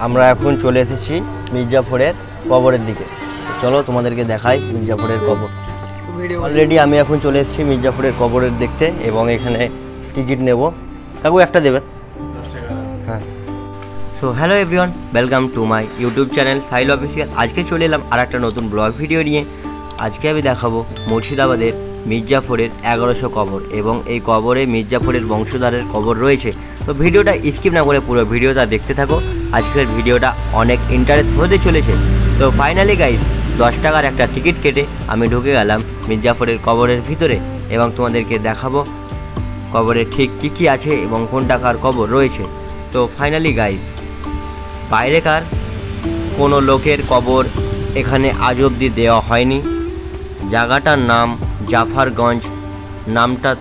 আমরা এখন চলে এসেছি মির্জাফরের কবরের দিকে। চলো তোমাদেরকে দেখাই মির্জাফরের কবর। অলরেডি আমি এখন চলে এসেছি মির্জাফরের কবরের দেখতে এবং এখানে টিকিট নেব। কাকু একটা দেবেন? হ্যাঁ। So hello everyone, welcome to my YouTube channel সাইল অফিসিয়াল। আজকে চলে এলাম আর একটা নতুন ব্লগ ভিডিও নিয়ে। আজকে আমি দেখাবো মুর্শিদাবাদের মির্জাফরের 1100 কবর এবং এই কবরে মির্জাফরের বংশধরের কবর রয়েছে। তো ভিডিওটা স্কিপ না করে পুরো ভিডিওটা দেখতে থাকো। আজকের ভিডিওটা অনেক ইন্টারেস্ট হতে চলেছে। তো ফাইনালি গাইস 10 টাকার একটা টিকিট কেটে আমি ঢুকে গেলাম মির্জাফরের কবরের ভিতরে এবং তোমাদেরকে দেখাবো কবরে ঠিক কী আছে এবং কোন টাকার কবর রয়েছে। তো ফাইনালি গাইস বাইরেকার কোনো লোকের কবর এখানে আজ অবধি দেওয়া হয়নি। জায়গাটার নাম জাফরগঞ্জ। নামটা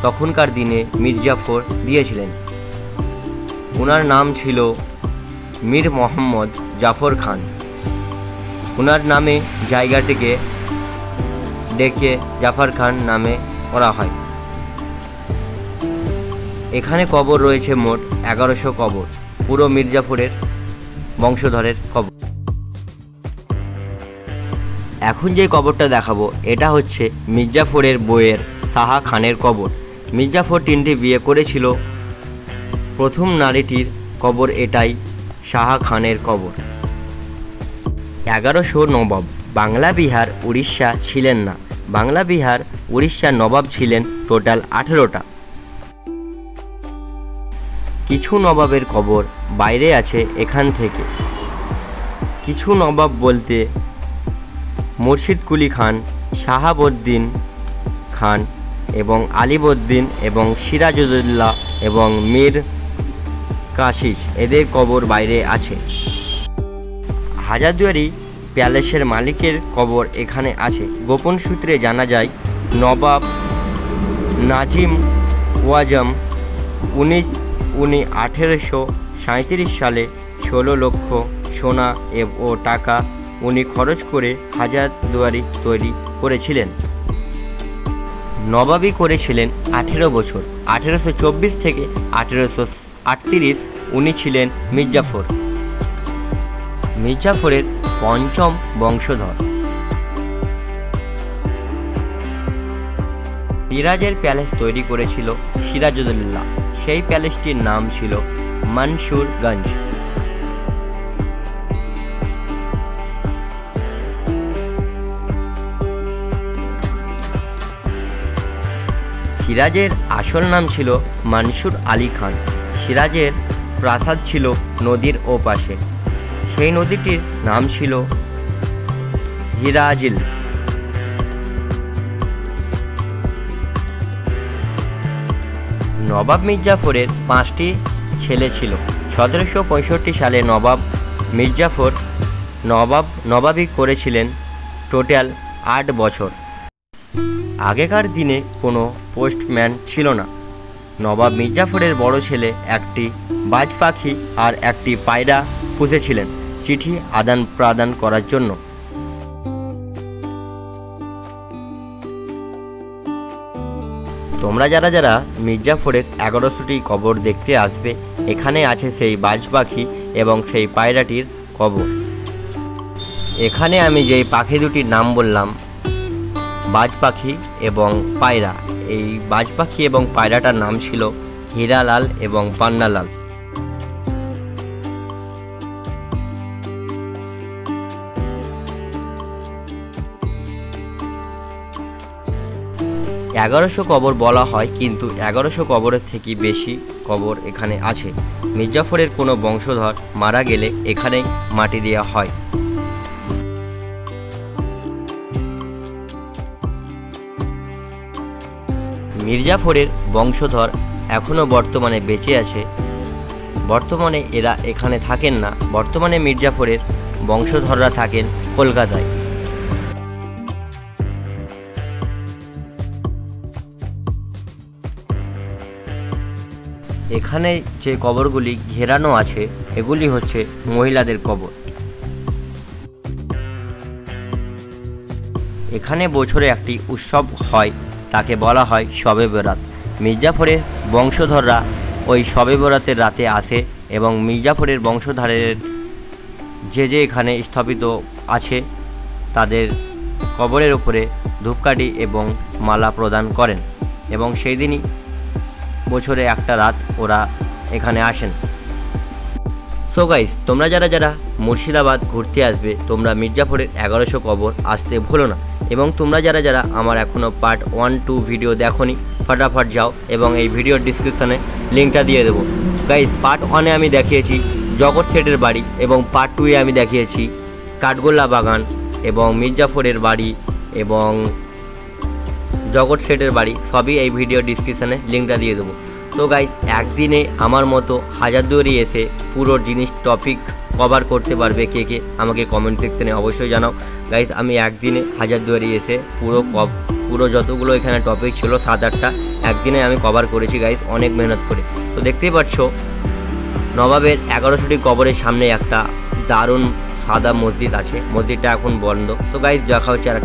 তখনকার দিনে মির্জাফর দিয়েছিলেন। ওনার নাম ছিল মীর মোহাম্মদ জাফর খান। ওনার নামে জায়গাটিকে ডেকে জাফর খান নামে করা হয়। এখানে কবর রয়েছে মোট 1100 কবর, পুরো মির্জাফরের বংশধরের কবর। এখন যে কবরটা দেখাবো এটা হচ্ছে মির্জাফরের বইয়ের সাহা খানের কবর। মির্জাফর 3টি বিয়ে করেছিল। প্রথম নারীটির কবর এটাই সাহা খানের কবর। 1100 নবাব বাংলা বিহার উড়িষ্যা ছিলেন না। বাংলা বিহার উড়িষ্যার নবাব ছিলেন টোটাল 18টা। কিছু নবাবের কবর বাইরে আছে এখান থেকে। কিছু নবাব বলতে মুর্শিদ কুলি খান, শাহাবুদ্দিন খান এবং আলিবউদ্দিন এবং সিরাজউদ্দৌলা এবং মীর কাশিস, এদের কবর বাইরে আছে। হাজারদুয়ারি প্যালেসের মালিকের কবর এখানে আছে। গোপন সূত্রে জানা যায় নবাব নাজিম ওয়াজম উনি 1837 সালে 16 লক্ষ সোনা ও টাকা উনি খরচ করে হাজারদুয়ারি তৈরি করেছিলেন। নবাবি করেছিলেন 18 বছর। 1824 থেকে 1838 উনি ছিলেন মির্জাফর। মির্জাফরের 5ম বংশধর। সিরাজের প্যালেস তৈরি করেছিল সিরাজউদ্দৌলা। সেই প্যালেসটির নাম ছিল মনসুরগঞ্জ। সিরাজের আসল নাম ছিল মনসুর আলী খান। সিরাজের প্রাসাদ ছিল নদীর ওপাশে। সেই নদীটির নাম ছিল হিরাজিল। নবাব মির্জাফরের 5টি ছেলে ছিল। 1765 সালে নবাব মির্জাফর নবাবি করেছিলেন টোটাল 8 বছর। আগেকার দিনে কোনো পোস্টম্যান ছিল না। নবাব মির্জাফরের বড় ছেলে একটি বাজ পাখি আর একটি পায়রা পুষেছিলেন চিঠি আদান প্রদান করার জন্য। তোমরা যারা মির্জাফরের 1100টি কবর দেখতে আসবে, এখানে আছে সেই বাজ পাখি এবং সেই পায়রাটির কবর। এখানে আমি যেই পাখি দুটির নাম বললাম বাজ পাখি এবং পায়রা, এই বাজ পাখি এবং পায়রাটার নাম ছিল হীরালাল এবং পান্নালাল। এগারোশো কবর বলা হয়, কিন্তু 1100 কবরের থেকে বেশি কবর এখানে আছে। মির্জাফরের কোনো বংশধর মারা গেলে এখানেই মাটি দেওয়া হয়। মির্জাফরের বংশধর এখনও বর্তমানে বেঁচে আছে। বর্তমানে এরা এখানে থাকেন না। বর্তমানে মির্জাফরের বংশধররা থাকেন কলকাতায়। এখানে যে কবরগুলি ঘেরানো আছে এগুলি হচ্ছে মহিলাদের কবর। এখানে বছরে একটি উৎসব হয়, তাকে বলা হয় শবে বরাত। মির্জাফরের বংশধররা ওই শবে বরাতের রাতে আসে এবং মির্জাফরের বংশধারের যে এখানে স্থাপিত আছে তাদের কবরের উপরে ধূপকাঠি এবং মালা প্রদান করেন এবং সেই দিনই বছরে একটা রাত ওরা এখানে আসেন। সো গাইস, তোমরা যারা মুর্শিদাবাদ ঘুরতে আসবে তোমরা মির্জাফরের 1100 কবর আসতে ভুলো না। এবং তোমরা যারা আমার এখনও পার্ট 1, 2 ভিডিও দেখোনি ফটাফট যাও এবং এই ভিডিওর ডিসক্রিপশানে লিঙ্কটা দিয়ে দেবো। গাইস, পার্ট 1-এ আমি দেখিয়েছি জগৎ শেঠের বাড়ি এবং পার্ট 2-এ আমি দেখিয়েছি কাঠগোল্লা বাগান এবং মির্জাফরের বাড়ি এবং জগৎ শেঠের বাড়ি, সবই এই ভিডিও ডিসক্রিপশানে লিঙ্কটা দিয়ে দেবো। তো গাইস, একদিনে আমার মতো হাজারদুয়ারি এসে পুরো জিনিস টপিক কভার করতে পারবে কে আমাকে কমেন্ট সেকশানে অবশ্যই জানাও। গাইস, আমি একদিনে হাজারদুয়ারি এসে পুরো যতগুলো এখানে টপিক ছিল 7-8টা একদিনে আমি কভার করেছি গাইস, অনেক মেহনত করে। তো দেখতেই পাচ্ছ নবাবের 1100টি কবরের সামনে একটা দারুণ সাদা মসজিদ আছে, মসজিদটা এখন বন্ধ। তো গাইস, দেখা হচ্ছে আর